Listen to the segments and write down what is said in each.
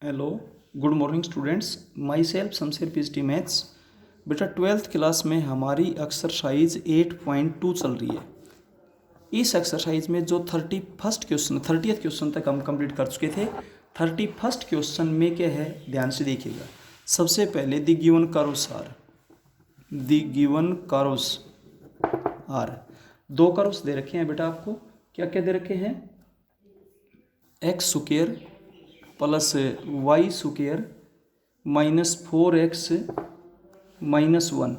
Hello, good morning students. My self Shamsher PhD maths. बेटा 12th class में हमारी exercise 8.2 चल रही है। इस एक्सरसाइज में जो 30th क्वेश्चन तक हम कंप्लीट कर चुके थे। 31st क्वेश्चन में क्या है, ध्यान से देखिएगा। सबसे पहले द गिवन कर्व्स आर दो कर्व्स दे रखे हैं बेटा आपको। क्या क्या दे रखे हैं? X square plus y square minus 4x minus 1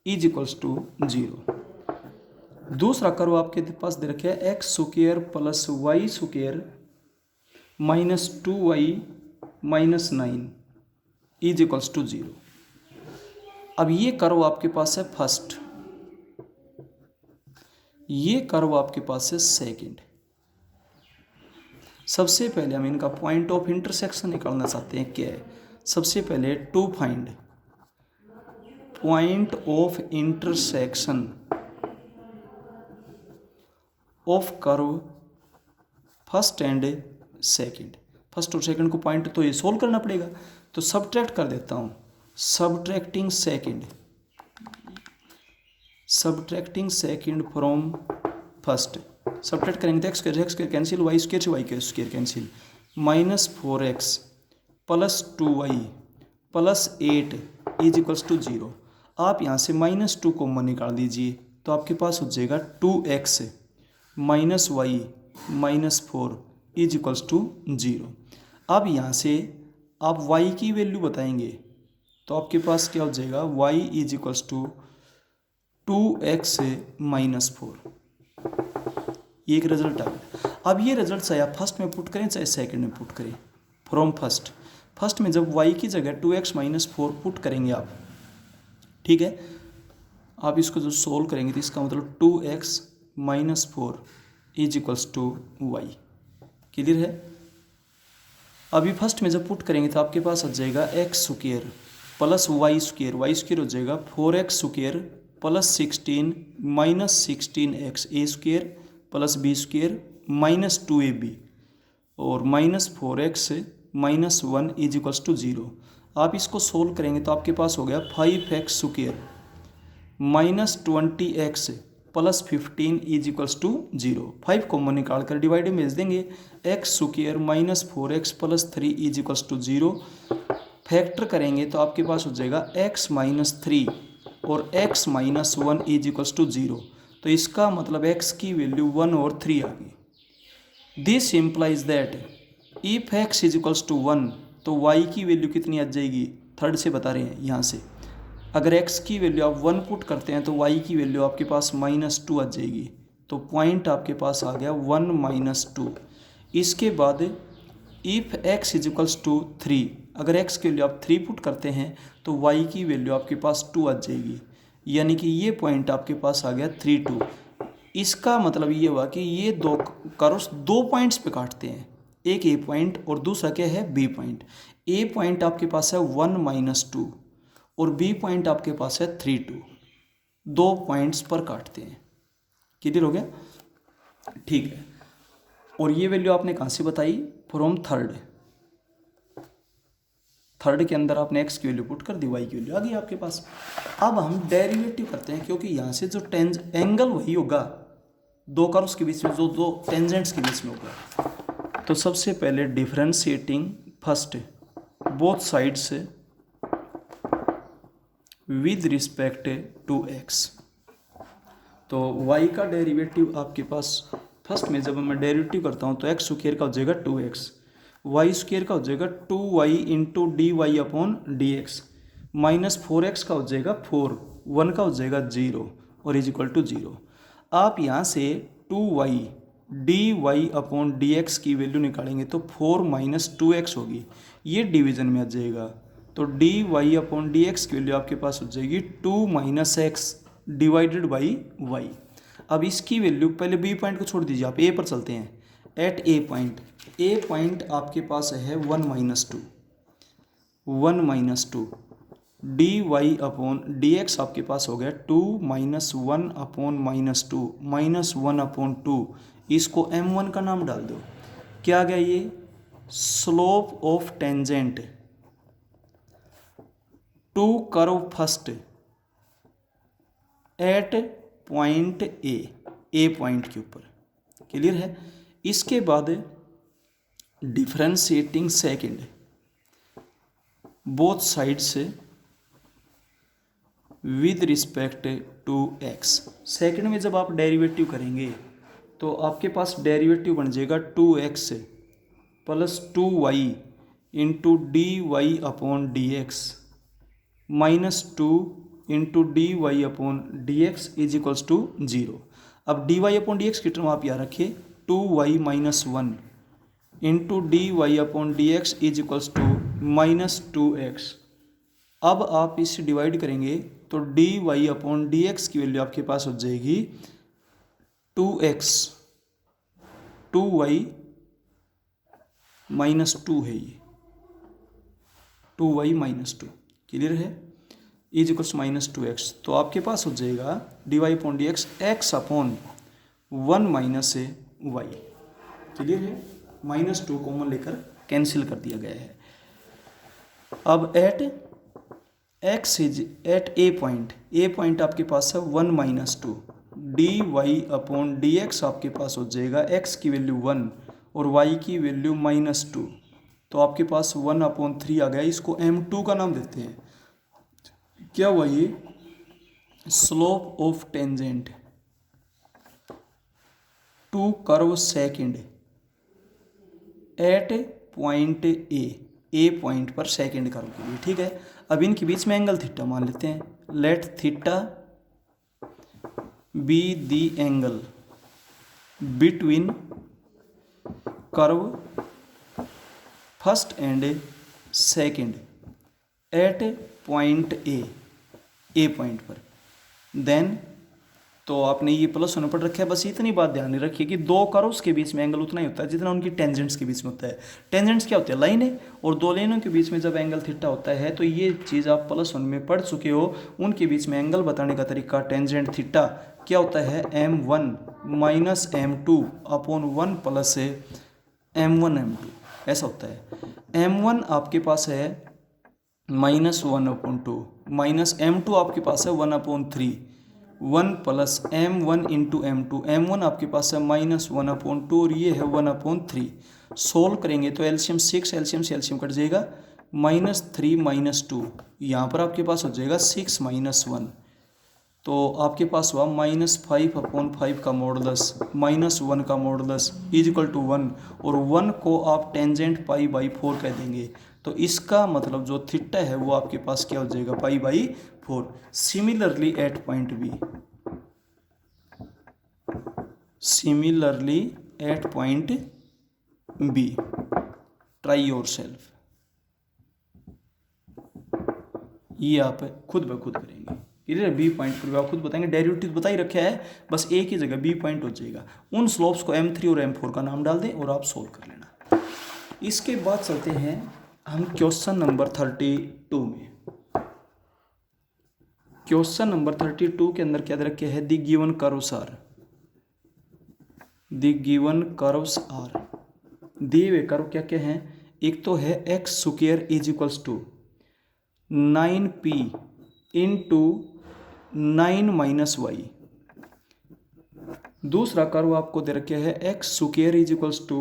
is equals to 0। दूसरा कर्व आपके पास दे रखे है x square plus y square minus 2y minus 9 is equals to 0। अब ये कर्व आपके पास है फर्स्ट, ये कर्व आपके पास है सेकंड। सबसे पहले हम इनका पॉइंट ऑफ इंटरसेक्शन निकालना चाहते हैं। क्या है? सबसे पहले to find point of intersection of curve first and second. First और सेकंड को पॉइंट तो ये सोल्व करना पड़ेगा, तो सब्ट्रैक्ट कर देता हूँ। Subtracting second from first. Subtract करेंगे तो x square cancel, y square से y square cancel, minus 4x plus 2y plus 8 is equals to 0। आप यहाँ से माइनस 2 कॉमन निकाल दीजिए तो आपके पास हो जाएगा 2x minus y minus 4 is equals to 0। अब यहाँ से आप y की वैल्यू बताएंगे तो आपके पास क्या हो जाएगा, y is equals to 2x minus 4। ये एक रिजल्ट आ गया। अब ये रिजल्ट चाहे आप फर्स्ट में पुट करें चाहे सेकंड में पुट करें। फ्रॉम फर्स्ट में जब y की जगह 2x माइनस 4 पुट करेंगे आप, ठीक है, आप इसको जो सोल्व करेंगे तो इसका मतलब 2x minus 4 is equals to y। Clear है? अभी फर्स्ट में जब पुट करेंगे तो आपके पास आ जाएगा x square plus y square हो जाएगा 4x square plus 16 minus 16x a square plus b square minus 2ab और minus 4x minus 1 is equals to 0। आप इसको सोल्व करेंगे तो आपके पास हो गया 5x square minus 20x plus 15 is equals to 0। 5 common निकाल कर डिवाइड में भेज देंगे। X square minus 4x plus 3 is equals to 0। Factor करेंगे तो आपके पास हो जाएगा x माइनस 3 और x minus 1 is equals to 0। तो इसका मतलब x की वैल्यू 1 और 3 आ गई। This implies that if x is equals to 1 तो y की वैल्यू कितनी आ जाएगी, थर्ड से बता रहे हैं यहाँ से। अगर x की वैल्यू आप 1 पुट करते हैं तो y की वैल्यू आपके पास माइनस 2 आ जाएगी। तो पॉइंट आपके पास आ गया 1 माइनस 2। इसके बाद if x is equals to 3, अगर x की वैल्यू आप 3 पुट करते हैं तो y की वैल्यू आपके पास 2 आ जाएगी। यानी कि ये पॉइंट आपके पास आ गया 3 2। इसका मतलब ये हुआ कि ये दो कर्व्स दो पॉइंट्स पे काटते हैं, एक ए पॉइंट और दूसरा क्या है, बी पॉइंट। ए पॉइंट आपके पास है 1 माइनस 2 और बी पॉइंट आपके पास है 3 2। दो पॉइंट्स पर काटते हैं। क्लियर हो गया? ठीक है। और ये वैल्यू आपने कहाँ से बताई? फ्रॉम थर्ड के अंदर आपने x की वैल्यू पुट कर दी, y की वैल्यू आ गई आपके पास। अब हम डेरिवेटिव करते हैं, क्योंकि यहाँ से जो एंगल वही होगा दो कर्व्स के बीच में, जो दो टेंजेंट्स के बीच में होगा। तो सबसे पहले differentiating first both sides with respect to x। तो y का डेरिवेटिव आपके पास फर्स्ट में जब मैं डेरिवेटिव करता हूँ तो एक्स स्क्वायर का हो जाएगा 2x, वाई स्क्वायर का हो जाएगा 2y into d y upon d x, minus 4x का हो जाएगा 4, 1 का हो जाएगा 0 और इज इक्वल टू 0। आप यहाँ से 2y d y upon d x की वैल्यू निकालेंगे तो 4 माइनस 2x होगी, ये डिवीजन में आ जाएगा। तो d y upon d x की वैल्यू आपके पास हो जाएगी 2 minus x divided by y. अब इसकी वैल्यू पहले बी पॉइंट को छोड़ दीजिए, आप ए पर चलते हैं। एट ए पॉइंट आपके पास है 1 minus 2 d y upon d x आपके पास हो गया 2 minus 1 upon minus 2 minus 1 upon 2। इसको m1 का नाम डाल दो। क्या आ गया ये slope of tangent to curve first at point A point के ऊपर। क्लियर है। इसके बाद डिफरेंशिएटिंग सेकंड बोथ साइड से with respect to x. Second में जब आप डेरिवेटिव करेंगे तो आपके पास डेरिवेटिव बन जाएगा 2x plus 2y into d y upon d x minus 2 into d y upon d x is equals to 0। अब d y upon d x की टर्म आप यहाँ रखिए 2y minus 1 into d y upon d x is equals to minus 2x। अब आप इसे divide करेंगे तो d y upon d x की वैल्यू आपके पास हो जाएगी 2x 2y माइनस 2 है ये 2y माइनस 2। क्लियर है। Is equals minus 2x। तो आपके पास हो जाएगा d y upon d x x upon 1 minus y. Clear है। माइनस 2 कॉमन लेकर कैंसिल कर दिया गया है। अब at x is at A point आपके पास है 1 minus 2 d y upon d x आपके पास हो जाएगा एक्स की वैल्यू 1 और वाई की वैल्यू माइनस 2। तो आपके पास 1/3 आ गया। इसको m2 का नाम देते हैं। क्या हुआ ये slope of tangent to curve second at point A point पर सेकंड कर्व के लिए। ठीक है। अब इनके बीच में एंगल थीटा मान लेते हैं। Let theta be the angle between curve first and second at point A point पर। देन तो आपने ये प्लस होने पर रखा है। बस इतनी बात ध्यान नहीं रखिए कि दो कर्व्स के बीच में एंगल उतना ही होता है जितना उनकी टेंजेंट्स के बीच में होता है। टेंजेंट्स क्या होते हैं लाइनें, और दो लाइनों के बीच में जब एंगल थीटा होता है तो ये चीज़ आप प्लस 1 में पढ़ चुके हो। उनके बीच में एंगल बताने का तरीका टेंजेंट थीटा क्या होता है m1 minus m2 upon 1 plus m1 m2 ऐसा होता है। m1 आपके पास है -1/2 माइनस m2 आपके पास है 1/3 1 plus m1 into m2 m1 आपके पास है -1/2 और ये है 1/3। सोल्व करेंगे तो एलसीएम 6 एलसीएम से एलसीएम कट जाएगा -3 - 2 यहाँ पर आपके पास हो जाएगा 6 - 1। तो आपके पास हुआ -5/5 का मॉडुलस -1 का मॉडुलस इज इक्वल टू 1 और 1 को आप टेंजेंट π/4 कह देंगे। तो इसका मतलब जो थीटा है वो आपके पास क्या हो जाएगा π/4। Similarly at point B try yourself. ये आप खुद ब खुद करेंगे। क्लियर है। बी पॉइंट पर आप खुद बताएंगे। डेरिवेटिव बता ही रखा है, बस एक ही जगह बी पॉइंट हो जाएगा। उन स्लोप्स को m3 और m4 का नाम डाल दें और आप सोल्व कर लेना। इसके बाद चलते हैं हम क्वेश्चन नंबर 32 में। क्वेश्चन नंबर 32 के अंदर क्या दे रखे है द गिवन कर्व्स आर दिए हुए कर्व क्या क्या हैं। एक तो है x² is equals to 9p into 9 - y। दूसरा कर्व आपको दे रखे है x² is equals to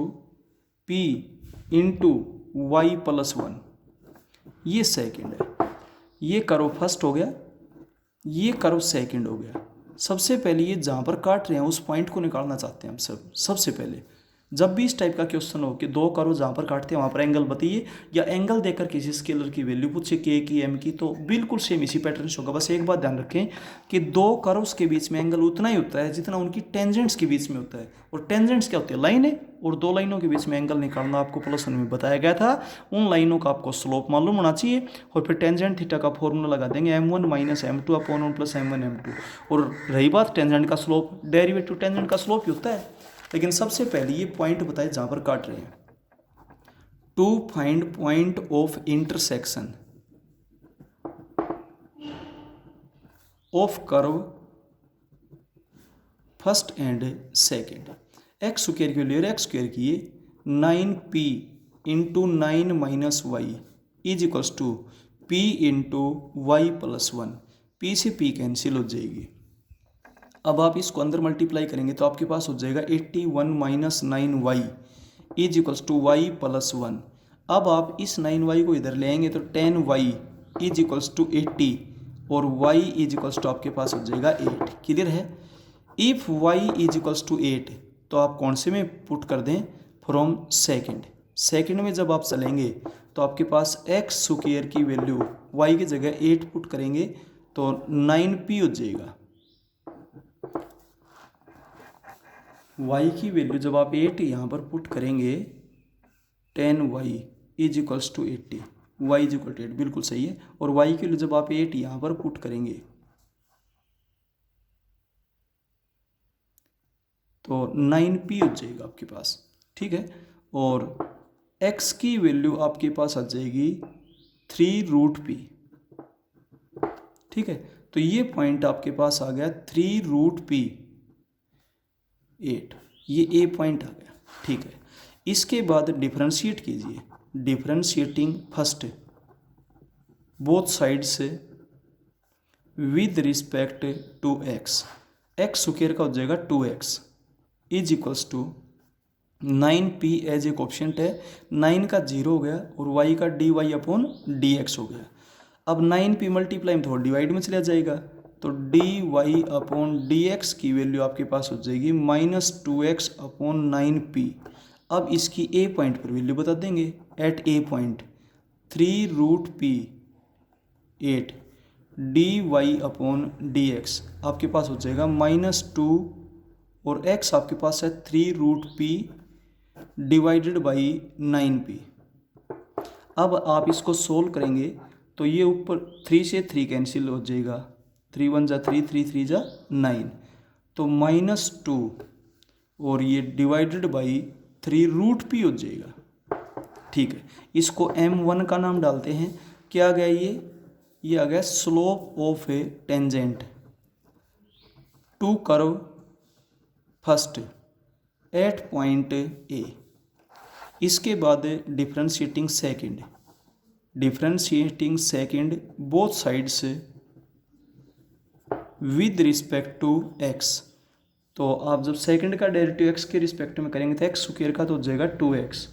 p into y plus 1। ये सेकंड है। ये कर्व फर्स्ट हो गया, ये कर्व सेकंड हो गया। सबसे पहले ये जहाँ पर काट रहे हैं उस पॉइंट को निकालना चाहते हैं हम सबसे पहले। जब भी इस टाइप का क्वेश्चन हो कि दो कर्व जहाँ पर काटते हैं वहाँ पर एंगल बताइए, या एंगल देकर किसी स्केलर की वैल्यू पूछे के की एम की, तो बिल्कुल सेम इसी पैटर्न से होगा। बस एक बात ध्यान रखें कि दो कर्व्स के बीच में एंगल उतना ही होता है जितना उनकी टेंजेंट्स के बीच में होता है। और टेंजेंट्स क्या होती है लाइनें, और दो लाइनों के बीच में एंगल निकालना आपको प्लस 1 में बताया गया था। उन लाइनों का आपको स्लोप मालूम होना चाहिए और फिर टेंजेंट थीटा का फॉर्मूला लगा देंगे m1 - m2 upon 1 plus m1 m2। और रही बात टेंजेंट का स्लोप, डेरिवेटिव टेंजेंट का स्लोप ही होता है। लेकिन सबसे पहले ये पॉइंट बताए जहाँ पर काट रहे हैं। To find point of intersection of curve first and second. x² की वैल्यू x² की 9p into 9 minus y is equals to p into y plus 1। P से पी कैंसिल हो जाएगी। अब आप इसको अंदर मल्टीप्लाई करेंगे तो आपके पास हो जाएगा 81 minus 9y is equals to y plus 1। अब आप इस 9y को इधर ले आएंगे तो 10y इज इक्वल्स टू 80 और y इज इक्वल्स टू आपके पास हो जाएगा 8। क्लियर है। If y is equals to 8 तो आप कौन से में पुट कर दें, फ्रॉम सेकेंड में जब आप चलेंगे तो आपके पास एक्स स्क्वायर की वैल्यू y की जगह 8 पुट करेंगे तो 9p हो जाएगा। y की वैल्यू जब आप 8 यहाँ पर पुट करेंगे 10y is equals to 80, y is equal to 8, बिल्कुल सही है। और y की वैल्यू जब आप 8 यहाँ पर पुट करेंगे तो 9p हो जाएगा आपके पास। ठीक है। और x की वैल्यू आपके पास आ जाएगी 3√p। ठीक है। तो ये पॉइंट आपके पास आ गया 3√p 8, ये ए पॉइंट आ गया। ठीक है। इसके बाद डिफरेंशिएट कीजिए। डिफरेंशिएटिंग फर्स्ट बोथ साइड से with respect to x, x square का हो जाएगा 2x is equals to 9p as एक ऑप्शन है, 9 का 0 हो गया और y का dy अपॉन dx हो गया। अब 9p मल्टीप्लाई में थोड़ा डिवाइड में चला जाएगा तो dy अपॉन dx की वैल्यू आपके पास हो जाएगी -2x अपॉन 9p। अब इसकी ए पॉइंट पर वैल्यू बता देंगे। At A point 3√p 8 dy upon dx आपके पास हो जाएगा -2 और x आपके पास है 3√p डिवाइडेड बाई 9p। अब आप इसको सोल्व करेंगे तो ये ऊपर 3 से 3 कैंसिल हो जाएगा, 3 1 जा 3, 3 3 जा 9, तो -2 और ये डिवाइडेड बाई 3√p हो जाएगा। ठीक है। इसको m1 का नाम डालते हैं। क्या आ गया ये आ गया slope of a tangent to curve first at point a. इसके बाद डिफरेंशिएटिंग सेकेंड बोथ साइड से विद रिस्पेक्ट टू एक्स। तो आप जब सेकंड का डेरिवेटिव एक्स के रिस्पेक्ट में करेंगे तो एक्स स्क्वायर का तो हो जाएगा 2x,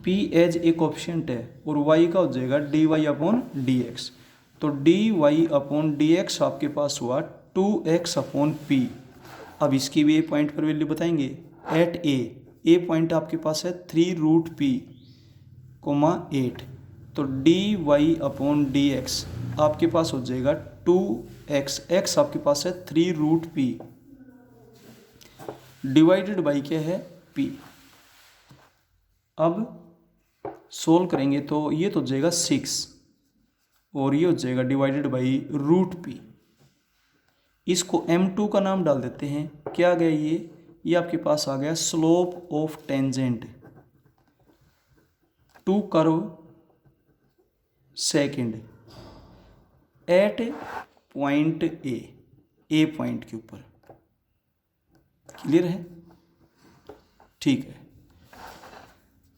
p एज एक ऑप्शेंट है और y का हो जाएगा dy अपॉन dx। तो dy अपॉन dx आपके पास हुआ 2x अपॉन p। अब इसकी भी ए पॉइंट पर वैल्यू बताएंगे। एट ए पॉइंट आपके पास है 3√p, 8, तो dy अपॉन dx आपके पास हो जाएगा 2x, x आपके पास है 3√p डिवाइडेड बाई क्या है p। अब सोल्व करेंगे तो ये तो हो जाएगा 6 और ये हो जाएगा डिवाइडेड बाई √p। इसको m2 का नाम डाल देते हैं। क्या आ गया ये आपके पास आ गया slope of tangent to curve second at point A point के ऊपर। क्लियर है। ठीक है।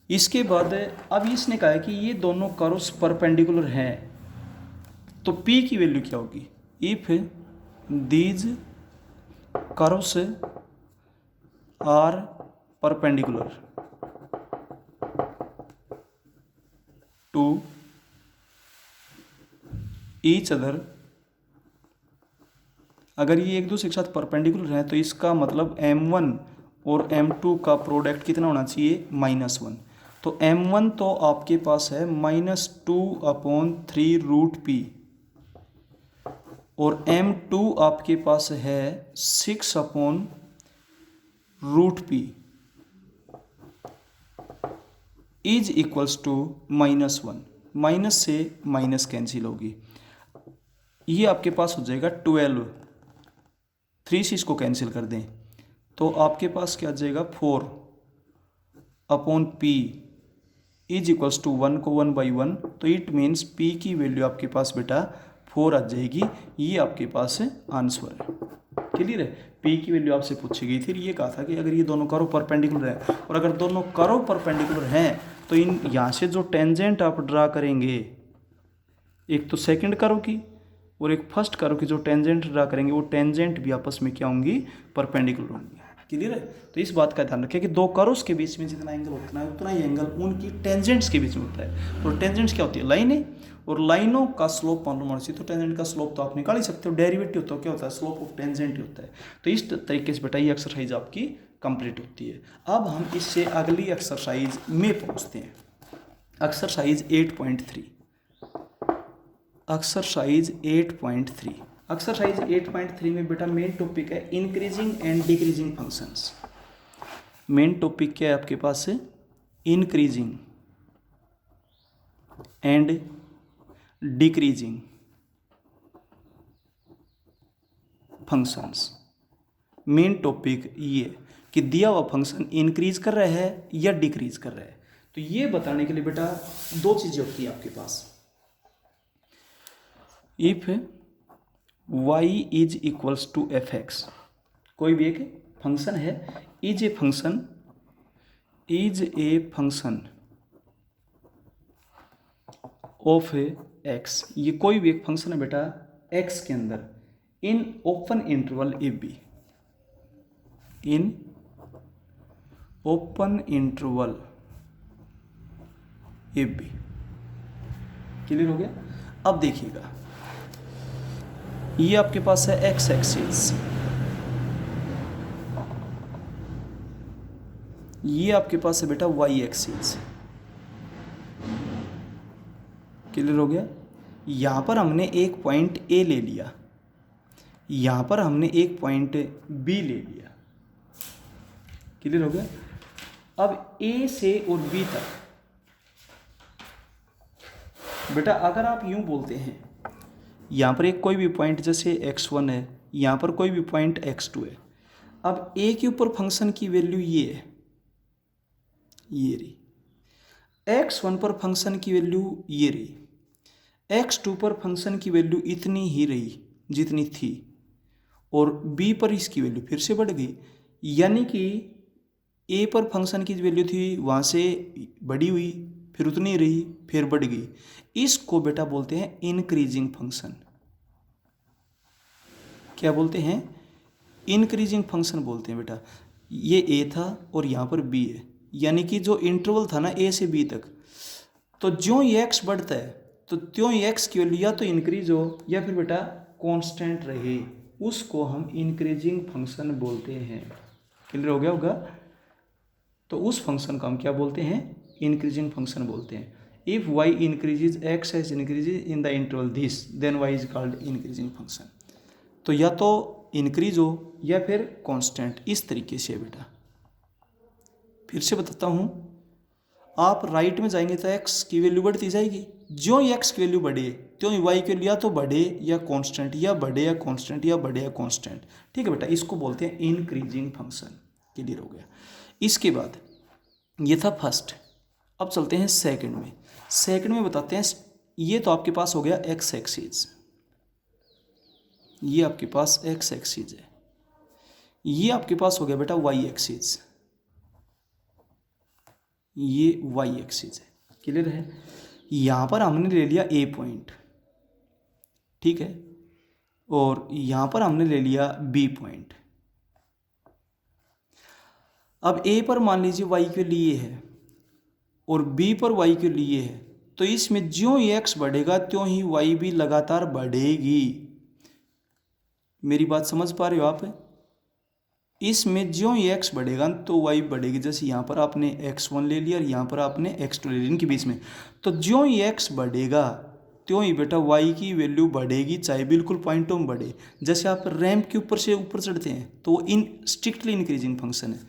इसके बाद अब इसने कहा है कि ये दोनों कर्व्स परपेंडिकुलर हैं तो p की वैल्यू क्या होगी। If these curves are perpendicular to each other, अगर ये एक दूसरे के साथ परपेंडिकुलर हैं तो इसका मतलब m1 और m2 का प्रोडक्ट कितना होना चाहिए, -1। तो m1 तो आपके पास है -2 अपॉन 3√p और m2 आपके पास है 6 upon √p is equals to -1। Minus से माइनस कैंसिल होगी। ये आपके पास हो जाएगा 12, 3 से इसको कैंसिल कर दें तो आपके पास क्या आ जाएगा 4 upon p is equals to 1 को 1/1। तो इट मीन्स p की वैल्यू आपके पास बेटा 4 आ जाएगी। ये आपके पास आंसर है। क्लियर है। p की वैल्यू आपसे पूछी गई थी। ये कहा था कि अगर ये दोनों कर्व परपेंडिकुलर हैं और अगर दोनों कर्व परपेंडिकुलर हैं तो इन यहाँ से जो टेंजेंट आप ड्रा करेंगे, एक तो सेकंड कर्व की और एक फर्स्ट कर्व की जो टेंजेंट ड्रा करेंगे, वो टेंजेंट भी आपस में क्या होंगी, परपेंडिकुलर होंगी। क्लियर है? तो इस बात का ध्यान रखें कि दो कर्व्स के बीच में जितना एंगल होता है उतना ही एंगल उनकी टेंजेंट्स के बीच में होता है। और टेंजेंट्स क्या होती है, लाइनें, और लाइनों का स्लोप मालूम होना चाहिए। तो टेंजेंट का स्लोप तो आप निकाल ही सकते हो, डेरिवेटिव तो क्या होता है, स्लोप ऑफ टेंजेंट होता है। तो इस तरीके से बेटा ये एक्सरसाइज आपकी कंप्लीट होती है। अब हम इससे अगली एक्सरसाइज में पहुंचते हैं। Exercise 8.3, exercise 8.3। एक्सरसाइज 8.3 में बेटा मेन टॉपिक है increasing and decreasing functions. Main topic क्या है आपके पास है, increasing and decreasing functions. Main topic ये कि दिया हुआ फंक्शन इंक्रीज कर रहा है या डिक्रीज कर रहा है। तो ये बताने के लिए बेटा दो चीजें होती है आपके पास। If y is equals to f x, कोई भी एक फंक्शन है, is a function of x, ये कोई भी एक फंक्शन है बेटा x के अंदर in open interval a b, in open interval a b. Clear हो गया? अब देखिएगा, ये आपके पास है एक्स एक्सिस, ये आपके पास है बेटा वाई एक्सिस। क्लियर हो गया? यहां पर हमने एक पॉइंट ए ले लिया, यहां पर हमने एक पॉइंट बी ले लिया। क्लियर हो गया? अब ए से और बी तक बेटा अगर आप यूं बोलते हैं, यहां पर एक कोई भी पॉइंट जैसे x1 है, यहां पर कोई भी पॉइंट x2 है। अब a के ऊपर फंक्शन की वैल्यू ये है, ये रही। x1 पर फंक्शन की वैल्यू ये रही, x2 पर फंक्शन की वैल्यू इतनी ही रही जितनी थी, और b पर इसकी वैल्यू फिर से बढ़ गई। यानी कि a पर फंक्शन की वैल्यू थी, वहाँ से बढ़ी हुई, फिर उतनी रही, फिर बढ़ गई। इसको बेटा बोलते हैं इंक्रीजिंग फंक्शन। क्या बोलते हैं? इंक्रीजिंग फंक्शन बोलते हैं बेटा। ये a था और यहाँ पर b है, यानी कि जो इंटरवल था ना a से b तक, तो ज्यों ये x बढ़ता है तो त्यों ही x की वैल्यू या तो इंक्रीज हो या फिर बेटा कांस्टेंट रहे, उसको हम इंक्रीजिंग फंक्शन बोलते हैं। क्लियर हो गया होगा? तो उस फंक्शन को हम क्या बोलते हैं? इंक्रीजिंग फंक्शन बोलते हैं। If y increases, x has increases in the interval this, then y is called increasing function. तो या तो इंक्रीज हो या फिर कांस्टेंट, इस तरीके से बेटा। फिर से बताता हूँ, आप राइट में जाएंगे तो x की वैल्यू बढ़ती जाएगी, ज्यों ही x की वैल्यू बढ़े त्यों ही y की वैल्यू या तो बढ़े या कांस्टेंट, या बढ़े या कांस्टेंट, या बढ़े या कांस्टेंट। ठीक है बेटा, इसको बोलते हैं इंक्रीजिंग फंक्शन। क्लियर हो गया? इसके बाद ये था फर्स्ट। अब चलते हैं सेकंड में। सेकंड में बताते हैं, ये तो आपके पास हो गया एक्स एक्सिस, ये आपके पास एक्स एक्सिस है, ये आपके पास हो गया बेटा वाई एक्सिस, ये वाई एक्सिस है। क्लियर है? यहां पर हमने ले लिया ए पॉइंट, ठीक है, और यहां पर हमने ले लिया बी पॉइंट। अब ए पर मान लीजिए वाई के लिए है और बी पर वाई के लिए है, तो इसमें ज्यों ही एक्स बढ़ेगा त्यों ही वाई भी लगातार बढ़ेगी। मेरी बात समझ पा रहे हो आप? इसमें ज्यों ही एक्स बढ़ेगा तो वाई बढ़ेगी। जैसे यहाँ पर आपने x1 ले लिया और यहाँ पर आपने x2 ले लिया, इनके बीच में, तो ज्यों ही एक्स बढ़ेगा त्यों ही बेटा वाई की वैल्यू बढ़ेगी, चाहे बिल्कुल पॉइंटों में बढ़े। जैसे आप रैंप के ऊपर से ऊपर चढ़ते हैं तो वो स्ट्रिक्टली इंक्रीजिंग फंक्शन है।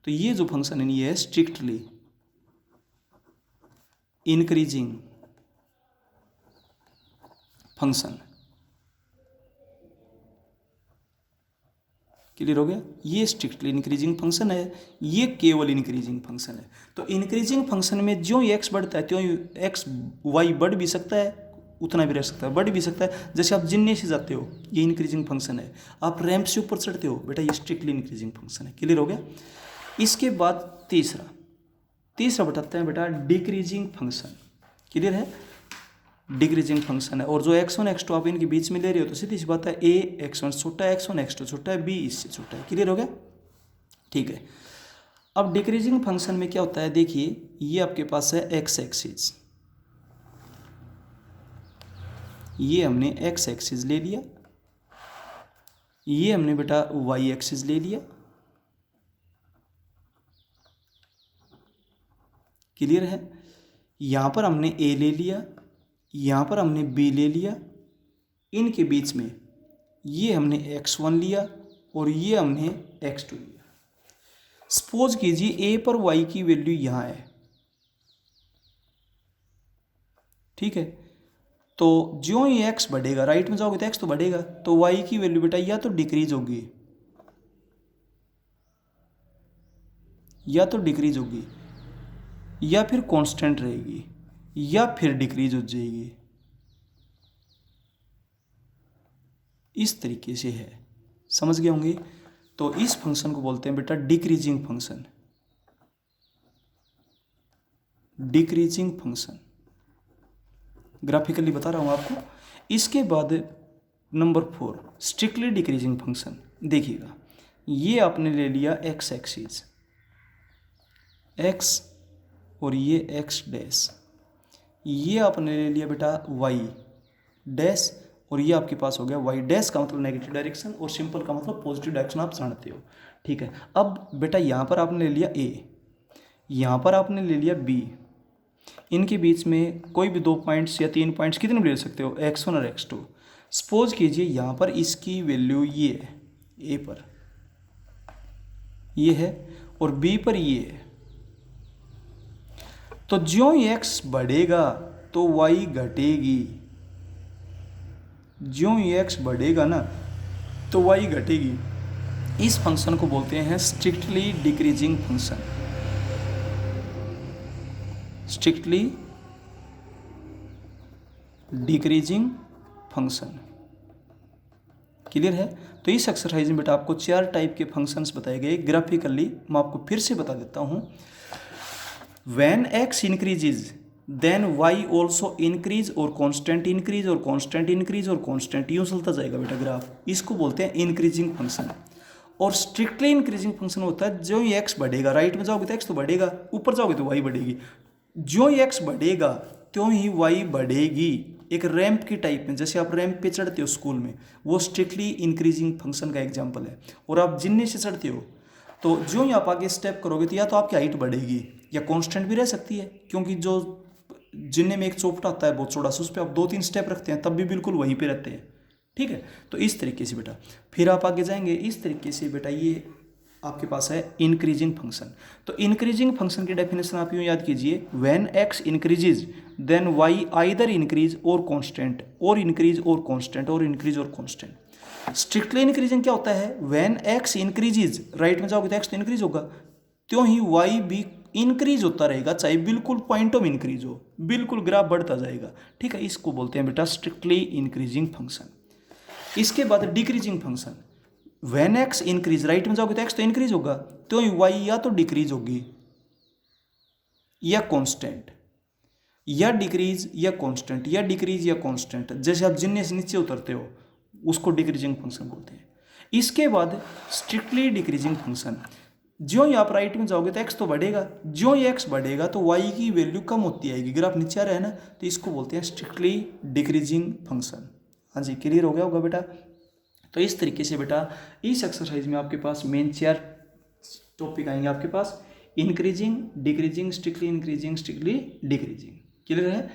तो ये जो फंक्शन है ये है स्ट्रिक्टली इंक्रीजिंग फंक्शन। क्लियर हो गया? ये स्ट्रिक्टली इंक्रीजिंग फंक्शन है, ये केवल इंक्रीजिंग फंक्शन है। तो इंक्रीजिंग फंक्शन में ज्यों ही एक्स बढ़ता है त्यों ही एक्स वाई बढ़ भी सकता है, उतना भी रह सकता है, बढ़ भी सकता है। जैसे आप जिन्ने से जाते हो, ये इंक्रीजिंग फंक्शन है। आप रैंप से ऊपर चढ़ते हो बेटा, ये स्ट्रिक्टली इंक्रीजिंग फंक्शन है। क्लियर हो गया? इसके बाद तीसरा बताते हैं बेटा डिक्रीजिंग फंक्शन। क्लियर है, डिक्रीजिंग फंक्शन है। और जो x1 x2 आप इनके बीच में ले रहे हो तो सीधी सी बात है a x1 छोटा है, x1 x2 छोटा है, b इससे छोटा है। क्लियर हो गया, ठीक है। अब डिक्रीजिंग फंक्शन में क्या होता है, देखिए ये आपके पास है x एक्सिस, ये हमने x एक्सिस ले लिया, ये हमने बेटा y एक्सिस ले लिया। क्लियर है, यहाँ पर हमने a ले लिया, यहाँ पर हमने b ले लिया, इनके बीच में ये हमने x1 लिया और ये हमने x2 लिया। सपोज कीजिए a पर y की वैल्यू यहाँ है, ठीक है। तो जो ये x बढ़ेगा, राइट में जाओगे तो x तो बढ़ेगा, तो y की वैल्यू बेटा या तो डिक्रीज होगी या फिर कांस्टेंट रहेगी या फिर डिक्रीज हो जाएगी। इस तरीके से है, समझ गए होंगे। तो इस फंक्शन को बोलते हैं बेटा decreasing function, decreasing function graphically बता रहा हूं आपको। इसके बाद नंबर 4 स्ट्रिक्टली डिक्रीजिंग फंक्शन। देखिएगा ये आपने ले लिया x एक्सिस x और ये x डैश, ये आपने ले लिया बेटा y डैश और ये आपके पास हो गया y डैश का मतलब नेगेटिव डायरेक्शन और सिंपल का मतलब पॉजिटिव डायरेक्शन आप जानते हो, ठीक है। अब बेटा यहाँ पर आपने ले लिया a, यहाँ पर आपने ले लिया b, इनके बीच में कोई भी 2 पॉइंट्स या 3 पॉइंट्स कितने भी ले सकते हो, x1 और x2। सपोज कीजिए यहाँ पर इसकी वैल्यू ये है, a पर ये है और b पर ये है। तो ज्यों x बढ़ेगा तो y घटेगी, ज्यों x बढ़ेगा ना तो y घटेगी। इस फंक्शन को बोलते हैं strictly decreasing function, strictly decreasing function. Clear है। तो इस एक्सरसाइज में बेटा आपको 4 टाइप के फंक्शंस बताए गए ग्राफिकली। मैं आपको फिर से बता देता हूं। When x increases then y also increase और कांस्टेंट इंक्रीज और कांस्टेंट इंक्रीज और कांस्टेंट, यूं चलता जाएगा बेटा ग्राफ। इसको बोलते हैं इंक्रीजिंग फंक्शन। और स्ट्रिक्टली इंक्रीजिंग फंक्शन होता है जो ही x बढ़ेगा, राइट में जाओगे तो x तो बढ़ेगा, ऊपर जाओगे तो y बढ़ेगी। जो ही x बढ़ेगा त्यों ही y बढ़ेगी। एक रैंप की टाइप में, जैसे आप रैंप पे चढ़ते हो स्कूल में, वो स्ट्रिक्टली इंक्रीजिंग फंक्शन का एग्जांपल है। और आप जिन्ने से चढ़ते हो तो जो ही आप आगे स्टेप करोगे तो या तो आपकी हाइट बढ़ेगी या कांस्टेंट भी रह सकती है, क्योंकि जो जिन्ने में एक चौपटा होता है बहुत छोटा सा, उस पर आप 2-3 स्टेप रखते हैं तब भी बिल्कुल वहीं पे रहते हैं, ठीक है। तो इस तरीके से बेटा फिर आप आगे जाएंगे। इस तरीके से बेटा ये आपके पास है इंक्रीजिंग फंक्शन। तो इंक्रीजिंग फंक्शन की डेफिनेशन आप यूँ याद कीजिए, when x increases then y either increase और कांस्टेंट और इंक्रीज और कांस्टेंट और इंक्रीज और कांस्टेंट। स्ट्रिक्टली इंक्रीजिंग क्या होता है, व्हेन x इंक्रीजेज, राइट में जाओगे तो x तो इंक्रीज होगा, त्यों ही y भी इंक्रीज होता रहेगा, चाहे बिल्कुल पॉइंट ऑफ इंक्रीज हो, बिल्कुल ग्राफ बढ़ता जाएगा, ठीक है। इसको बोलते हैं बेटा स्ट्रिक्टली इंक्रीजिंग फंक्शन। इसके बाद decreasing function, when x increase, right में जाओगे तो x तो इंक्रीज होगा, तो y या तो डिक्रीज होगी या कांस्टेंट, या डिक्रीज या कांस्टेंट, या डिक्रीज या कांस्टेंट। जैसे आप जिन्ने से नीचे उतरते हो उसको डिक्रीजिंग फंक्शन बोलते हैं। इसके बाद स्ट्रिक्टली डिक्रीजिंग फंक्शन, जो ही आप राइट में जाओगे तो x तो बढ़ेगा, जो ही x बढ़ेगा तो y की वैल्यू कम होती आएगी, ग्राफ नीचे आ रहा है ना, तो इसको बोलते हैं स्ट्रिक्टली डिक्रीजिंग फंक्शन। हाँ जी, क्लियर हो गया होगा बेटा। तो इस तरीके से बेटा इस एक्सरसाइज में आपके पास मेन 4 टॉपिक आएंगे आपके पास, increasing, decreasing, strictly increasing, strictly decreasing. Clear है।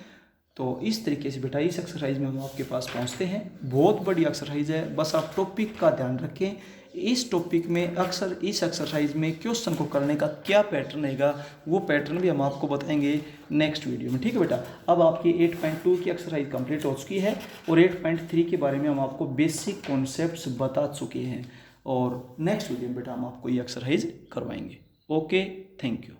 तो इस तरीके से बेटा इस एक्सरसाइज में हम आपके पास पहुंचते हैं। बहुत बड़ी एक्सरसाइज है, बस आप टॉपिक का ध्यान रखें। इस टॉपिक में अक्सर इस एक्सरसाइज में क्वेश्चन को करने का क्या पैटर्न रहेगा, वो पैटर्न भी हम आपको बताएंगे नेक्स्ट वीडियो में, ठीक है बेटा। अब आपकी 8.2 की एक्सरसाइज कंप्लीट हो चुकी है और 8.3 के बारे में हम आपको बेसिक कॉन्सेप्ट्स बता चुके हैं और नेक्स्ट वीडियो में बेटा हम आपको ये एक्सरसाइज करवाएंगे। Okay, thank you.